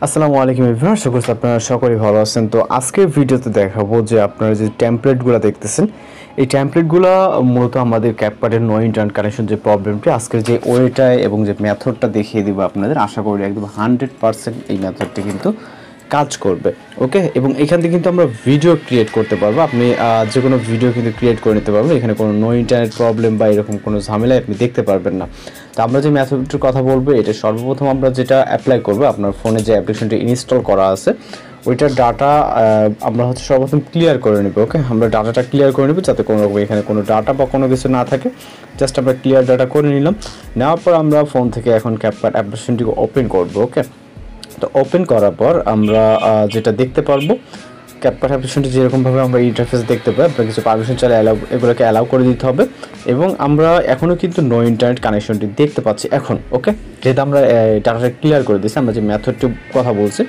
আসসালামু আলাইকুম এভরিওয়ান, আশা করছি আপনারা সকলেই ভালো আছেন। তো আজকের ভিডিওতে দেখাবো যে আপনারা যে টেমপ্লেটগুলো দেখতেছেন, এই টেমপ্লেটগুলো মূলত আমাদের ক্যাপকাটের নো ইন্টারনেট কানেকশন যে প্রবলেমটি, আজকের যে ওয়েটায় এবং যে মেথডটা দেখিয়ে দিব আপনাদের, আশা করি একদম 100% এই মেথডটি কিন্তু কাজ করবে। ওকে, এবং এখান থেকে কিন্তু আমরা ভিডিও ক্রিয়েট করতে পারবো। আপনি যে কোনো ভিডিও কিন্তু ক্রিয়েট করে নিতে পারবেন। এখানে কোনো নো ইন্টারনেট প্রবলেম বা এরকম কোনো ঝামেলা আপনি দেখতে পারবেন না। তো আমরা যে মেথডটির কথা বলবো, এটা সর্বপ্রথম আমরা যেটা অ্যাপ্লাই করবো, আপনার ফোনে যে অ্যাপ্লিকেশনটি ইনস্টল করা আছে ওইটার ডাটা আমরা সর্বপ্রথম ক্লিয়ার করে নেব। ওকে, আমরা ডাটাটা ক্লিয়ার করে নেব যাতে কোনো রকম এখানে কোনো ডাটা বা কোনো কিছু না থাকে। জাস্ট আমরা ক্লিয়ার ডাটা করে নিলাম। নেওয়ার পর আমরা ফোন থেকে এখন ক্যাপকাট অ্যাপ্লিকেশনটিকে ওপেন করবো। ওকে, তো ওপেন করার পর আমরা যেটা দেখতে পারবো, ক্যাপকাট অ্যাপ্লিকেশনটি যেরকমভাবে আমরা ইন্টারফেস দেখতে পাই, আপনার কিছু পারমিশন চাইলে এগুলোকে অ্যালাউ করে দিতে হবে। এবং আমরা এখনও কিন্তু নো ইন্টারনেট কানেকশনটি দেখতে পাচ্ছি এখন। ওকে, যেহেতু আমরা ডাটাটা ক্লিয়ার করে দিয়েছি, আমরা যে মেথডটির কথা বলছি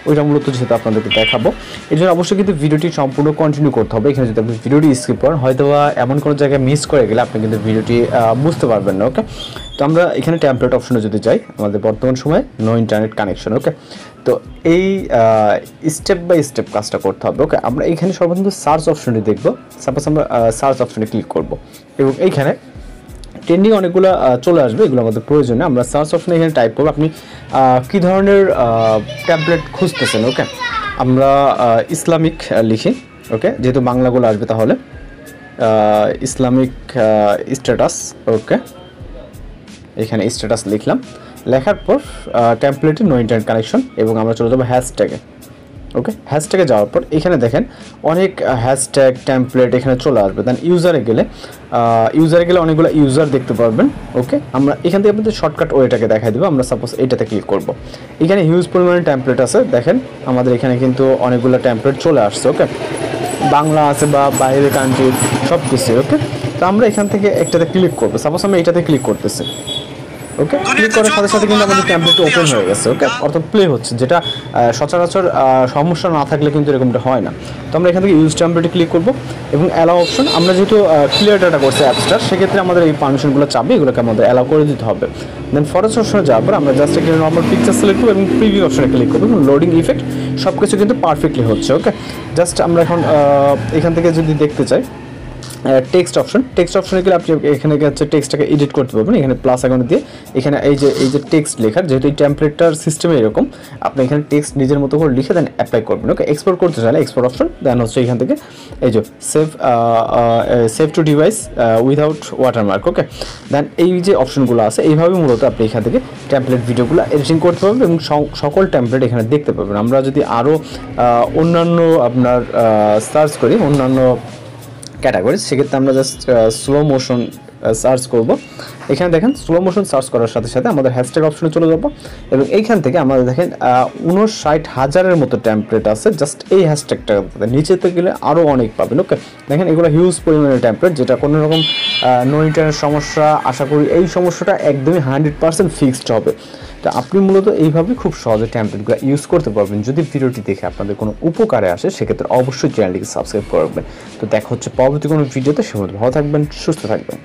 ওইটা মূলত যেহেতু আপনাদেরকে দেখাবো, এই জন্য অবশ্যই কিন্তু ভিডিওটি সম্পূর্ণ কন্টিনিউ করতে হবে। এখানে যদি আপনি ভিডিওটি স্কিপ করেন, হয়তো এমন কোনো জায়গায় মিস করে গেলে আপনি কিন্তু ভিডিওটি বুঝতে পারবেন না। ওকে, তো আমরা এখানে টেমপ্লেট অপশনে যদি যাই, আমাদের বর্তমান সময়ে নো ইন্টারনেট কানেকশন। ওকে, তো এই স্টেপ বাই স্টেপ কাজটা করতে হবে। ওকে, আমরা এখানে সর্বপ্রথম সার্চ অপশনটি দেখবো। সাপোজ আমরা সার্চ অপশনে ক্লিক করব এবং এইখানে ট্রেন্ডিং অনেকগুলো চলে আসবে, এগুলো আমাদের প্রয়োজনে। আমরা সার্চ অপশনে এখানে টাইপ করবো আপনি কী ধরনের ট্যাবলেট খুঁজতেছেন। ওকে, আমরা ইসলামিক লিখি। ওকে, যেহেতু বাংলাগুলো আসবে তাহলে ইসলামিক স্ট্যাটাস। ওকে, এখানে স্ট্যাটাস লিখলাম। লেখার পর টেমপ্লেটে নো ইন্টারনেট কানেকশন এবং আমরা চলে যাবো হ্যাশট্যাগে। ওকে, হ্যাশট্যাগে যাওয়ার পর এখানে দেখেন অনেক হ্যাশট্যাগ টেমপ্লেট এখানে চলে আসবে। দেন ইউজারে গেলে অনেকগুলো ইউজার দেখতে পারবেন। ওকে, আমরা এখান থেকে আপনাদের শর্টকাট ওয়েটাকে দেখাই দেবো। আমরা সাপোজ এইটাতে ক্লিক করব। এখানে হিউজ পরিমাণে টেমপ্লেট আছে। দেখেন আমাদের এখানে কিন্তু অনেকগুলো টেমপ্লেট চলে আসছে। ওকে, বাংলা আছে বা বাইরের কান্ট্রি সব কিছু। ওকে, তো আমরা এখান থেকে একটাতে ক্লিক করবো। সাপোজ আমরা এটাতে ক্লিক করতেছি। ওকে, ক্লিক করার সাথে সাথে কিন্তু আমাদের টেমপ্লেটটা ওপেন হয়ে গেছে। ওকে, অর্থাৎ প্লে হচ্ছে, যেটা সচরাচর সমস্যা না থাকলে কিন্তু এরকমটা হয় না। তো আমরা এখান থেকে ইউজ টেমপ্লেটে ক্লিক করব এবং অ্যালাউ অপশন, আমরা যেহেতু ক্লিয়ার ডাটা করছি অ্যাপসটার, সেক্ষেত্রে আমাদের এই পারমিশনগুলো চাবে, এগুলোকে আমাদের অ্যালাউ করে দিতে হবে। দেন ফরেস্ট অপশনে যাওয়ার পর আমরা জাস্ট এখানে নর্মাল পিকচার সিলেক্ট করবো এবং প্রিভিউ অপশনে ক্লিক করবো এবং লোডিং ইফেক্ট সব কিছু কিন্তু পারফেক্টলি হচ্ছে। ওকে, জাস্ট আমরা এখন এখান থেকে যদি দেখতে চাই টেক্সট অপশনে গেলে আপনি এখানে হচ্ছে টেক্সটটাকে এডিট করতে পারবেন। এখানে প্লাস আইকন দিয়ে এখানে এই যে টেক্সট লেখার, যেহেতু এই টেমপ্লেটটার সিস্টেমে এরকম, আপনি এখানে টেক্সট নিজের মতো করে লিখে দেন অ্যাপ্লাই করবেন। ওকে, এক্সপোর্ট করতে চাইলে এক্সপোর্ট অপশন, দেন হচ্ছে এখান থেকে এই যে save to device without watermark. Okay, then এই যে অপশনগুলো আছে, এইভাবে মূলত আপনি এখান থেকে টেমপ্লেট ভিডিওগুলো এডিটিং করতে পারবেন এবং সকল টেমপ্লেট এখানে দেখতে পাবেন। আমরা যদি আরও অন্যান্য আপনার সার্চ করি অন্যান্য ক্যাটাগরি, সেক্ষেত্রে আমরা জাস্ট স্লো মোশন সার্চ করব। এখানে দেখেন স্লো মোশন সার্চ করার সাথে সাথে আমাদের হ্যাশট্যাগ অপশনে চলে যাব এবং এইখান থেকে আমাদের দেখেন 59,000-এর মতো টেমপ্লেট আছে জাস্ট এই হ্যাশট্যাগটা। নিচেতে গেলে আরও অনেক পাবেন। ওকে, দেখেন এগুলো হিউজ পরিমাণের টেমপ্লেট, যেটা কোনো রকম নো ইন্টারনেট সমস্যা, আশা করি এই সমস্যাটা একদমই 100% ফিক্সড হবে। তো আপনি মূলত এইভাবে খুব সহজে টেমপ্লেটগুলো ইউজ করতে পারবেন। যদি ভিডিওটি দেখে আপনাদের কোনো উপকারে আসে, সেক্ষেত্রে অবশ্যই চ্যানেলটিকে সাবস্ক্রাইব করবেন। তো দেখা হচ্ছে পরবর্তী কোনো ভিডিওতে। সে ভালো থাকবেন, সুস্থ থাকবেন।